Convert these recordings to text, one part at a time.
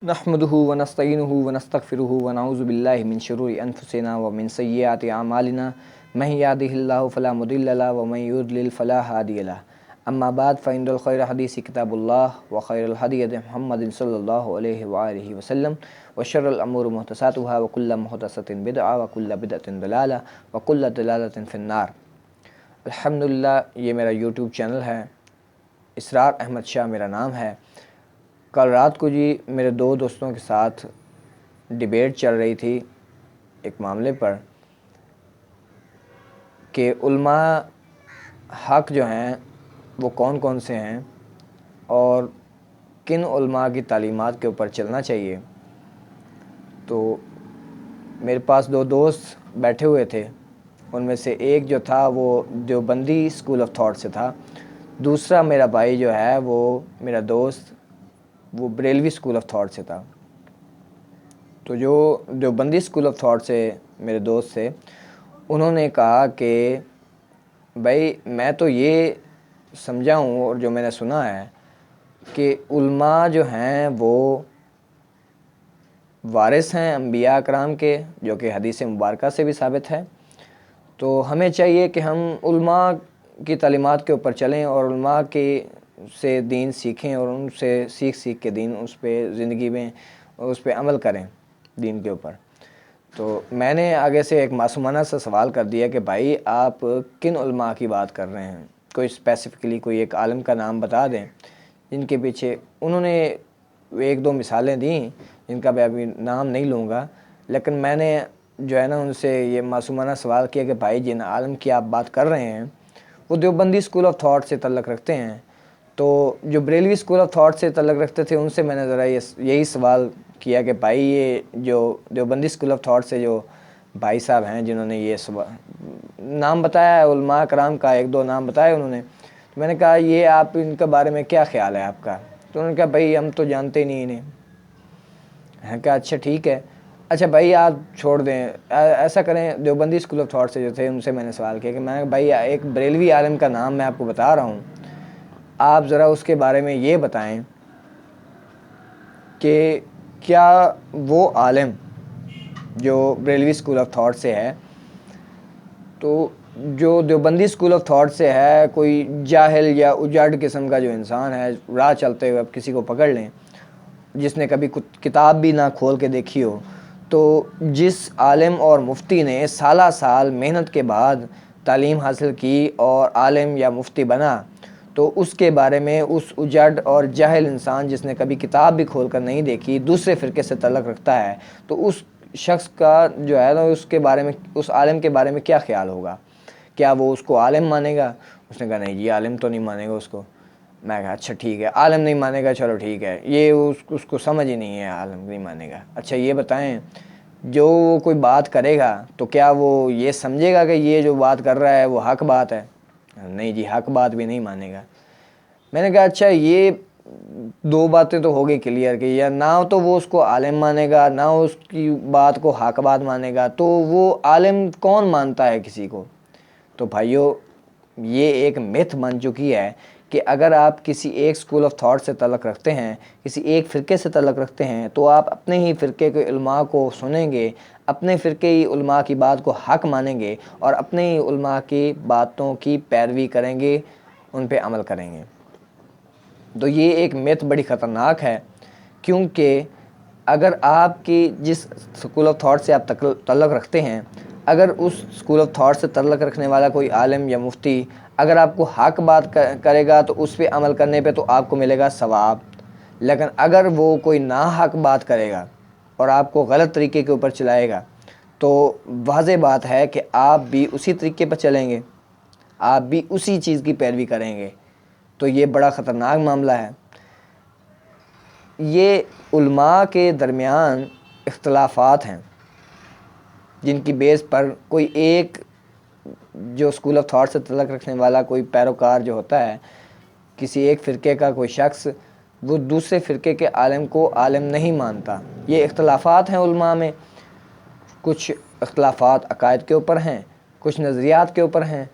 نحمده ونستعینه ونستغفره ونعوذ باللہ من شرور انفسنا ومن سیئات اعمالنا من یهده اللہ فلا مضل له ومن یضلل فلا هادی له اما بعد فإن الخیر حدیث کتاب اللہ وخیر الهدی هدی محمد صلی اللہ علیہ وآلہ وسلم وشر الامور محدثاتها وکل محدثۃ بدعہ وکل بدعۃ ضلالہ وکل ضلالۃ فی النار۔ الحمدللہ، یہ میرا یوٹیوب چینل ہے، اسرار احمد شاہ میرا نام ہے۔ کل رات کو میرے دو دوستوں کے ساتھ ڈیبیٹ چل رہی تھی ایک معاملے پر کہ علماء حق جو ہیں وہ کون کون سے ہیں اور کن علماء کی تعلیمات کے اوپر چلنا چاہیے۔ تو میرے پاس دو دوست بیٹھے ہوئے تھے، ان میں سے ایک جو تھا وہ دیوبندی اسکول آف تھاٹ سے تھا، دوسرا میرا بھائی جو ہے وہ میرا دوست وہ بریلوی اسکول آف تھاٹ سے تھا۔ تو جو دیوبندی اسکول آف تھاٹ سے میرے دوست تھے، انہوں نے کہا کہ بھائی میں تو یہ سمجھا ہوں اور جو میں نے سنا ہے کہ علماء جو ہیں وہ وارث ہیں انبیاء اکرام کے، جو کہ حدیث مبارکہ سے بھی ثابت ہے۔ تو ہمیں چاہیے کہ ہم علماء کی تعلیمات کے اوپر چلیں اور علماء کے سے دین سیکھیں اور ان سے سیکھ کے دین اس پہ زندگی میں اس پہ عمل کریں دین کے اوپر۔ تو میں نے آگے سے ایک معصومانہ سا سوال کر دیا کہ بھائی آپ کن علماء کی بات کر رہے ہیں، کوئی اسپیسیفکلی کوئی ایک عالم کا نام بتا دیں جن کے پیچھے انہوں نے ایک دو مثالیں دیں جن کا میں ابھی نام نہیں لوں گا، لیکن میں نے جو ہے نا ان سے یہ معصومانہ سوال کیا کہ بھائی جن عالم کی آپ بات کر رہے ہیں وہ دیوبندی اسکول آف تھاٹ سے تعلق رکھتے ہیں، تو جو بریلوی اسکول آف تھاٹ سے تعلق رکھتے تھے ان سے میں نے ذرا یہی سوال کیا کہ بھائی یہ جو دیوبندی اسکول آف تھاٹ سے جو بھائی صاحب ہیں جنہوں نے یہ نام بتایا ہے علماء کرام کا، ایک دو نام بتائے انہوں نے، تو میں نے کہا یہ آپ ان کے بارے میں کیا خیال ہے آپ کا؟ تو انہوں نے کہا بھائی ہم تو جانتے نہیں انہیں۔ میں نے کہا اچھا ٹھیک ہے، اچھا بھائی آپ چھوڑ دیں، ایسا کریں دیوبندی اسکول آف تھاٹ سے جو تھے ان سے میں نے سوال کیا کہ میں بھائی ایک بریلوی عالم کا نام میں آپ کو بتا رہا ہوں، آپ ذرا اس کے بارے میں یہ بتائیں کہ کیا وہ عالم جو بریلوی اسکول آف تھاٹ سے ہے، تو جو دیوبندی اسکول آف تھاٹ سے ہے، کوئی جاہل یا اجاڑ قسم کا جو انسان ہے، راہ چلتے ہوئے اب کسی کو پکڑ لیں جس نے کبھی کتاب بھی نہ کھول کے دیکھی ہو، تو جس عالم اور مفتی نے سالہ سال محنت کے بعد تعلیم حاصل کی اور عالم یا مفتی بنا، تو اس کے بارے میں اس اجڑ اور جاہل انسان جس نے کبھی کتاب بھی کھول کر نہیں دیکھی، دوسرے فرقے سے تعلق رکھتا ہے، تو اس شخص کا جو ہے نا اس کے بارے میں، اس عالم کے بارے میں کیا خیال ہوگا؟ کیا وہ اس کو عالم مانے گا؟ اس نے کہا نہیں جی عالم تو نہیں مانے گا اس کو۔ میں کہا اچھا ٹھیک ہے، عالم نہیں مانے گا، چلو ٹھیک ہے، یہ اس کو سمجھ ہی نہیں ہے، عالم نہیں مانے گا۔ اچھا یہ بتائیں جو کوئی بات کرے گا تو کیا وہ یہ سمجھے گا کہ یہ جو بات کر رہا ہے وہ حق بات ہے؟ نہیں جی حق بات بھی نہیں مانے گا۔ میں نے کہا اچھا یہ دو باتیں تو ہو گئی کلیئر کہ یا نہ تو وہ اس کو عالم مانے گا، نہ اس کی بات کو حق بات مانے گا، تو وہ عالم کون مانتا ہے کسی کو؟ تو بھائیو یہ ایک میتھ بن چکی ہے کہ اگر آپ کسی ایک اسکول آف تھاٹ سے تعلق رکھتے ہیں، کسی ایک فرقے سے تعلق رکھتے ہیں، تو آپ اپنے ہی فرقے کے علماء کو سنیں گے، اپنے فرقے ہی علماء کی بات کو حق مانیں گے اور اپنے ہی علماء کی باتوں کی پیروی کریں گے، ان پہ عمل کریں گے۔ تو یہ ایک میتھ بڑی خطرناک ہے، کیونکہ اگر آپ کی جس اسکول آف تھاٹ سے آپ تعلق رکھتے ہیں، اگر اس اسکول آف تھاٹ سے تعلق رکھنے والا کوئی عالم یا مفتی اگر آپ کو حق بات کرے گا تو اس پہ عمل کرنے پہ تو آپ کو ملے گا ثواب، لیکن اگر وہ کوئی ناحق بات کرے گا اور آپ کو غلط طریقے کے اوپر چلائے گا تو واضح بات ہے کہ آپ بھی اسی طریقے پر چلیں گے، آپ بھی اسی چیز کی پیروی کریں گے۔ تو یہ بڑا خطرناک معاملہ ہے۔ یہ علماء کے درمیان اختلافات ہیں جن کی بیس پر کوئی ایک جو اسکول آف تھاٹ سے تعلق رکھنے والا کوئی پیروکار جو ہوتا ہے، کسی ایک فرقے کا کوئی شخص، وہ دوسرے فرقے کے عالم کو عالم نہیں مانتا۔ یہ اختلافات ہیں علماء میں، کچھ اختلافات عقائد کے اوپر ہیں، کچھ نظریات کے اوپر ہیں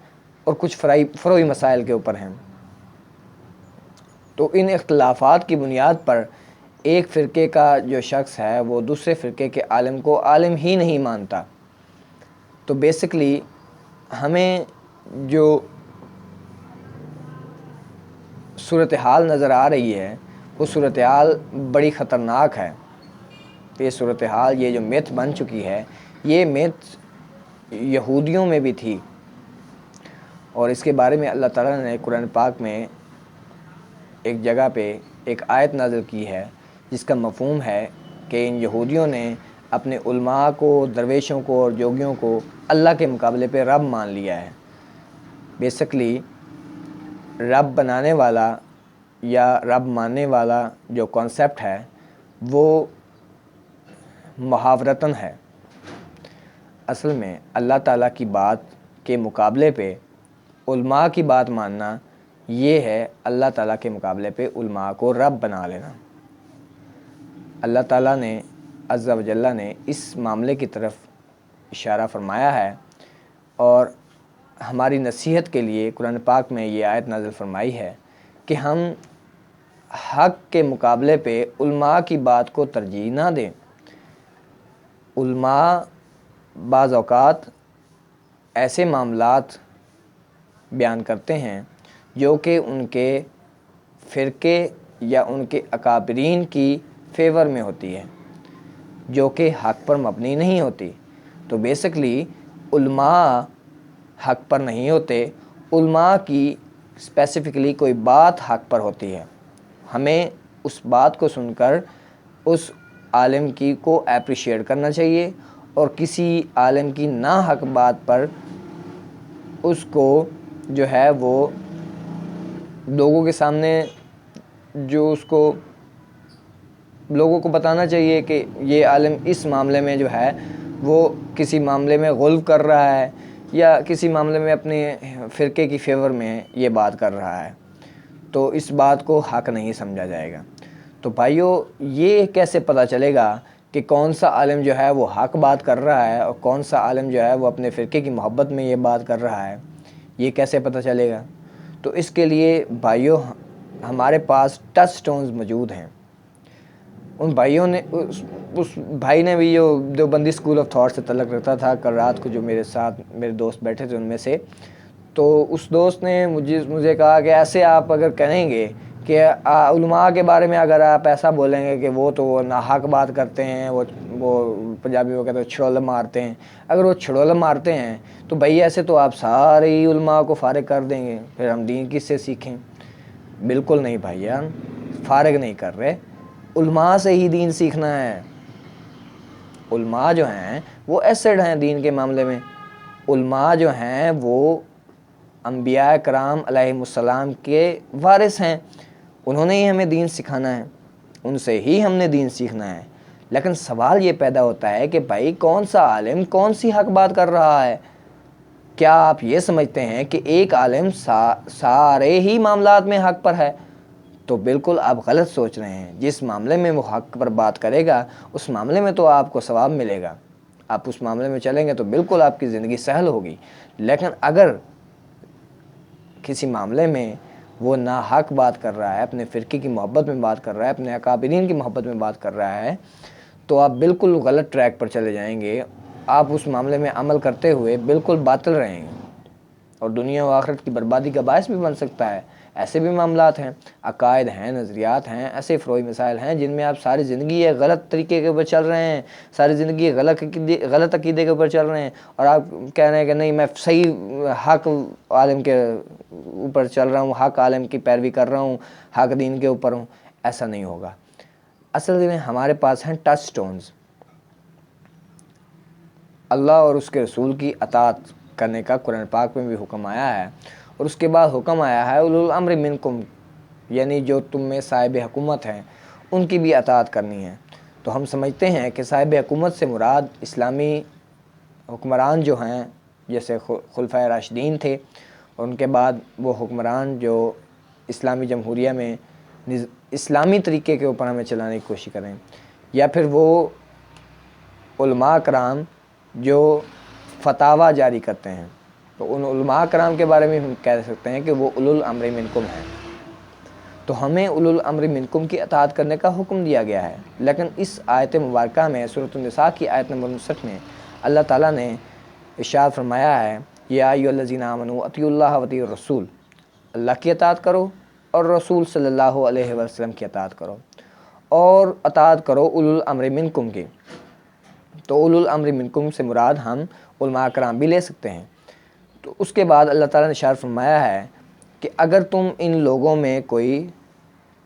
اور کچھ فروعی مسائل کے اوپر ہیں۔ تو ان اختلافات کی بنیاد پر ایک فرقے کا جو شخص ہے وہ دوسرے فرقے کے عالم کو عالم ہی نہیں مانتا. تو بیسکلی ہمیں جو صورتحال نظر آ رہی ہے وہ صورتحال بڑی خطرناک ہے. یہ صورتحال، یہ جو میتھ بن چکی ہے، یہ میتھ یہودیوں میں بھی تھی، اور اس کے بارے میں اللہ تعالیٰ نے قرآن پاک میں ایک جگہ پہ ایک آیت نازل کی ہے جس کا مفہوم ہے کہ ان یہودیوں نے اپنے علماء کو، درویشوں کو اور جوگیوں کو اللہ کے مقابلے پہ رب مان لیا ہے. بیسکلی رب بنانے والا یا رب ماننے والا جو کانسیپٹ ہے وہ محاورتاً ہے. اصل میں اللہ تعالیٰ کی بات کے مقابلے پہ علماء کی بات ماننا یہ ہے اللہ تعالیٰ کے مقابلے پہ علماء کو رب بنا لینا. اللہ تعالیٰ نے عز و جل نے اس معاملے کی طرف اشارہ فرمایا ہے اور ہماری نصیحت کے لیے قرآن پاک میں یہ آیت نازل فرمائی ہے کہ ہم حق کے مقابلے پہ علماء کی بات کو ترجیح نہ دیں. علماء بعض اوقات ایسے معاملات بیان کرتے ہیں جو کہ ان کے فرقے یا ان کے اکابرین کی فیور میں ہوتی ہے، جو کہ حق پر مبنی نہیں ہوتی. تو بیسکلی علماء حق پر نہیں ہوتے، علماء کی اسپیسیفکلی کوئی بات حق پر ہوتی ہے. ہمیں اس بات کو سن کر اس عالم کی کو اپریشیٹ کرنا چاہیے اور کسی عالم کی ناحق بات پر اس کو جو ہے وہ لوگوں کے سامنے جو اس کو لوگوں کو بتانا چاہیے کہ یہ عالم اس معاملے میں جو ہے وہ کسی معاملے میں غلو کر رہا ہے یا کسی معاملے میں اپنے فرقے کی فیور میں یہ بات کر رہا ہے، تو اس بات کو حق نہیں سمجھا جائے گا. تو بھائیو، یہ کیسے پتہ چلے گا کہ کون سا عالم جو ہے وہ حق بات کر رہا ہے اور کون سا عالم جو ہے وہ اپنے فرقے کی محبت میں یہ بات کر رہا ہے؟ یہ کیسے پتہ چلے گا؟ تو اس کے لیے بھائیو ہمارے پاس ٹچ سٹونز موجود ہیں. ان بھائیوں نے اس بھائی نے بھی جو دیوبندی اسکول آف تھاٹ سے تعلق رکھتا تھا، کل رات کو جو میرے ساتھ میرے دوست بیٹھے تھے ان میں سے، تو اس دوست نے مجھے کہا کہ ایسے آپ اگر کہیں گے کہ علماء کے بارے میں اگر آپ ایسا بولیں گے کہ وہ تو ناحق بات کرتے ہیں، وہ پنجابی میں کہتے ہیں چھڑول مارتے ہیں، اگر وہ چھڑول مارتے ہیں تو بھائی ایسے تو آپ سارے ہی علماء کو فارغ کر دیں گے، پھر ہم دین کس سے سیکھیں؟ بالکل نہیں بھائی، فارغ نہیں کر رہے، علماء سے ہی دین سیکھنا ہے. علماء جو ہیں وہ ایسڈ ہیں دین کے معاملے میں. علماء جو ہیں وہ انبیاء کرام علیہم السلام کے وارث ہیں، انہوں نے ہی ہمیں دین سکھانا ہے، ان سے ہی ہم نے دین سیکھنا ہے. لیکن سوال یہ پیدا ہوتا ہے کہ بھائی کون سا عالم کون سی حق بات کر رہا ہے؟ کیا آپ یہ سمجھتے ہیں کہ ایک عالم سارے ہی معاملات میں حق پر ہے؟ تو بالکل آپ غلط سوچ رہے ہیں. جس معاملے میں وہ حق پر بات کرے گا اس معاملے میں تو آپ کو ثواب ملے گا، آپ اس معاملے میں چلیں گے تو بالکل آپ کی زندگی سہل ہوگی. لیکن اگر کسی معاملے میں وہ ناحق بات کر رہا ہے، اپنے فرقے کی محبت میں بات کر رہا ہے، اپنے اکابرین کی محبت میں بات کر رہا ہے، تو آپ بالکل غلط ٹریک پر چلے جائیں گے. آپ اس معاملے میں عمل کرتے ہوئے بالکل باطل رہیں گے اور دنیا و آخرت کی بربادی کا باعث بھی بن سکتا ہے. ایسے بھی معاملات ہیں، عقائد ہیں، نظریات ہیں، ایسے فروعی مسائل ہیں جن میں آپ ساری زندگی ایک غلط طریقے کے اوپر چل رہے ہیں، ساری زندگی غلط عقیدے کے اوپر چل رہے ہیں، اور آپ کہہ رہے ہیں کہ نہیں میں صحیح حق عالم کے اوپر چل رہا ہوں، حق عالم کی پیروی کر رہا ہوں، حق دین کے اوپر ہوں. ایسا نہیں ہوگا. اصل میں ہمارے پاس ہیں ٹچ سٹونز. اللہ اور اس کے رسول کی اطاعت کرنے کا قرآن پاک میں بھی حکم آیا ہے، اور اس کے بعد حکم آیا ہے اولو الامر منکم، یعنی جو تم میں صاحب حکومت ہیں ان کی بھی اطاعت کرنی ہے. تو ہم سمجھتے ہیں کہ صاحب حکومت سے مراد اسلامی حکمران جو ہیں، جیسے خلفائے راشدین تھے، اور ان کے بعد وہ حکمران جو اسلامی جمہوریہ میں اسلامی طریقے کے اوپر ہمیں چلانے کی کوشش کریں، یا پھر وہ علماء کرام جو فتاویٰ جاری کرتے ہیں. تو ان علماء کرام کے بارے میں ہم کہہ سکتے ہیں کہ وہ اولو الامر منکم ہیں. تو ہمیں اولو الامر منکم کی اطاعت کرنے کا حکم دیا گیا ہے۔ لیکن اس آیت مبارکہ میں سورۃ النساء کی آیت نمبر 59 میں اللہ تعالیٰ نے ارشاد فرمایا ہے یا ایھا الذین آمنوا اطیعوا اللہ واطیعوا الرسول، اللہ کی اطاعت کرو اور رسول صلی اللہ علیہ وسلم کی اطاعت کرو، اور اطاعت کرو اولو الامر منکم کی۔ تو اولو الامر منکم سے مراد ہم علماء کرام بھی لے سکتے ہیں۔ تو اس کے بعد اللہ تعالیٰ نے ارشاد فرمایا ہے کہ اگر تم ان لوگوں میں کوئی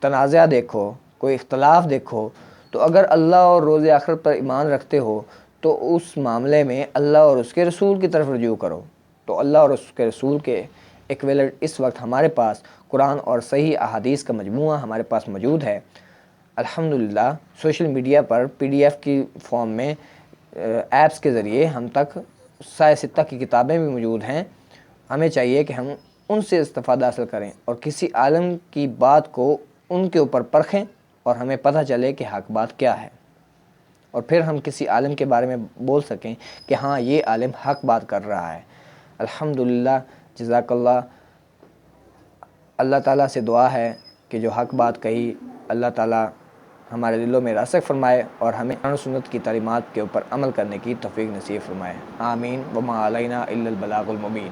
تنازع دیکھو، کوئی اختلاف دیکھو، تو اگر اللہ اور روز آخرت پر ایمان رکھتے ہو تو اس معاملے میں اللہ اور اس کے رسول کی طرف رجوع کرو۔ تو اللہ اور اس کے رسول کے ایکویلنٹ اس وقت ہمارے پاس قرآن اور صحیح احادیث کا مجموعہ ہمارے پاس موجود ہے۔ الحمدللہ سوشل میڈیا پر PDF کی فارم میں ایپس کے ذریعے ہم تک سائے ستہ کی کتابیں بھی موجود ہیں۔ ہمیں چاہیے کہ ہم ان سے استفادہ حاصل کریں اور کسی عالم کی بات کو ان کے اوپر پرکھیں اور ہمیں پتہ چلے کہ حق بات کیا ہے، اور پھر ہم کسی عالم کے بارے میں بول سکیں کہ ہاں یہ عالم حق بات کر رہا ہے۔ الحمدللہ، جزاک اللہ۔ اللہ تعالیٰ سے دعا ہے کہ جو حق بات کہی اللہ تعالیٰ ہمارے دلوں میں راسخ فرمائے اور ہمیں قرآن و سنت کی تعلیمات کے اوپر عمل کرنے کی توفیق نصیب فرمائے۔ آمین۔ وما علینا الا البلاغ المبین۔